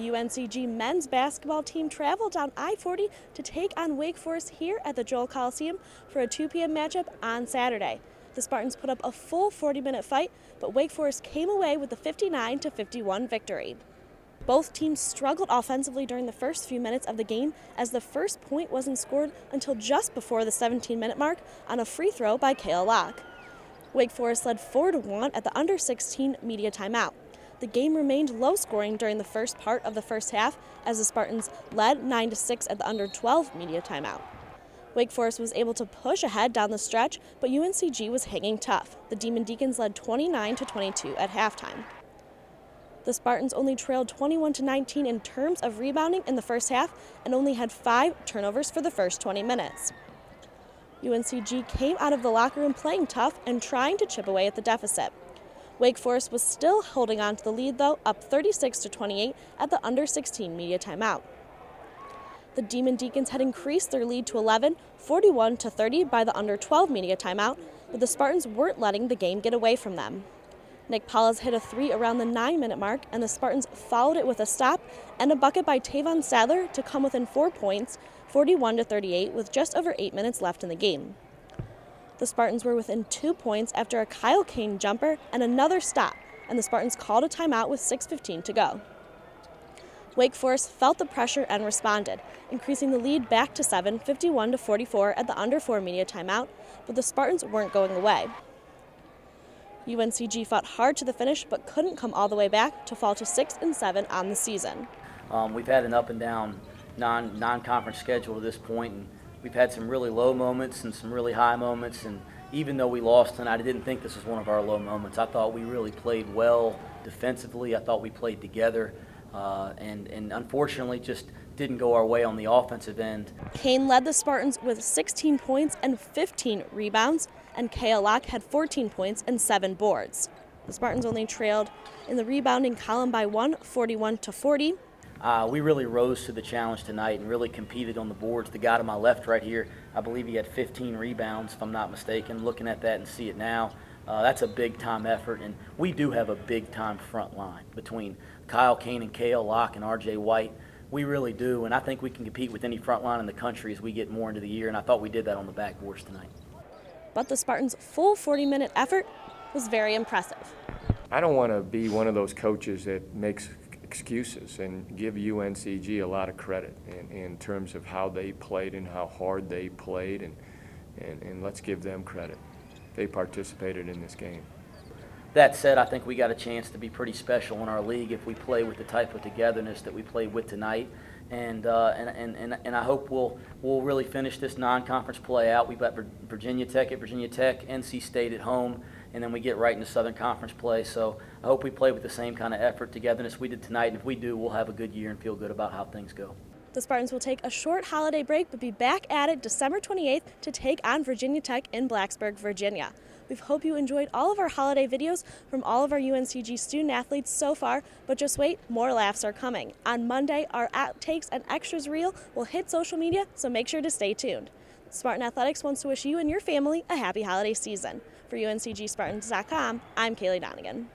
UNCG men's basketball team traveled down I-40 to take on Wake Forest here at the Joel Coliseum for a 2 p.m. matchup on Saturday. The Spartans put up a full 40-minute fight, but Wake Forest came away with a 59-51 victory. Both teams struggled offensively during the first few minutes of the game, as the first point wasn't scored until just before the 17-minute mark on a free throw by Kale Locke. Wake Forest led 4-1 at the under-16 media timeout. The game remained low-scoring during the first part of the first half, as the Spartans led 9-6 at the under-12 media timeout. Wake Forest was able to push ahead down the stretch, but UNCG was hanging tough. The Demon Deacons led 29-22 at halftime. The Spartans only trailed 21-19 in terms of rebounding in the first half and only had 5 turnovers for the first 20 minutes. UNCG came out of the locker room playing tough and trying to chip away at the deficit. Wake Forest was still holding on to the lead, though, up 36-28 at the under-16 media timeout. The Demon Deacons had increased their lead to 11, 41-30 by the under-12 media timeout, but the Spartans weren't letting the game get away from them. Nick Paulus hit a 3 around the 9-minute mark, and the Spartans followed it with a stop and a bucket by Tavon Sadler to come within 4 points, 41-38, with just over 8 minutes left in the game. The Spartans were within 2 points after a Kyle Kane jumper and another stop, and the Spartans called a timeout with 6:15 to go. Wake Forest felt the pressure and responded, increasing the lead back to 7, 51-44 at the under-4 media timeout, but the Spartans weren't going away. UNCG fought hard to the finish but couldn't come all the way back to fall to 6-7 on the season. We've had an up and down non-conference schedule to this point, and we've had some really low moments and some really high moments, and even though we lost tonight, I didn't think this was one of our low moments. I thought we really played well defensively. I thought we played together, and unfortunately just didn't go our way on the offensive end. Kane led the Spartans with 16 points and 15 rebounds, and Kale Locke had 14 points and 7 boards. The Spartans only trailed in the rebounding column by 1, 41-40. We really rose to the challenge tonight and really competed on the boards. The guy to my left right here, I believe he had 15 rebounds, if I'm not mistaken. Looking at that and see it now, that's a big-time effort, and we do have a big-time front line between Kyle Kane and Kale Locke and R.J. White. We really do, and I think we can compete with any front line in the country as we get more into the year, and I thought we did that on the backboards tonight. But the Spartans' full 40-minute effort was very impressive. I don't want to be one of those coaches that makes excuses, and give UNCG a lot of credit in terms of how they played and how hard they played, and let's give them credit. They participated in this game. That said, I think we got a chance to be pretty special in our league if we play with the type of togetherness that we played with tonight, and I hope we'll really finish this non-conference play out. We've got Virginia Tech at Virginia Tech, NC State at home, and then we get right into Southern Conference play. So I hope we play with the same kind of effort, togetherness we did tonight, and if we do, we'll have a good year and feel good about how things go. The Spartans will take a short holiday break but be back at it December 28th to take on Virginia Tech in Blacksburg, Virginia. We hope you enjoyed all of our holiday videos from all of our UNCG student athletes so far, but just wait, more laughs are coming. On Monday, our outtakes and extras reel will hit social media, so make sure to stay tuned. Spartan Athletics wants to wish you and your family a happy holiday season. For UNCGSpartans.com, I'm Kaylee Donegan.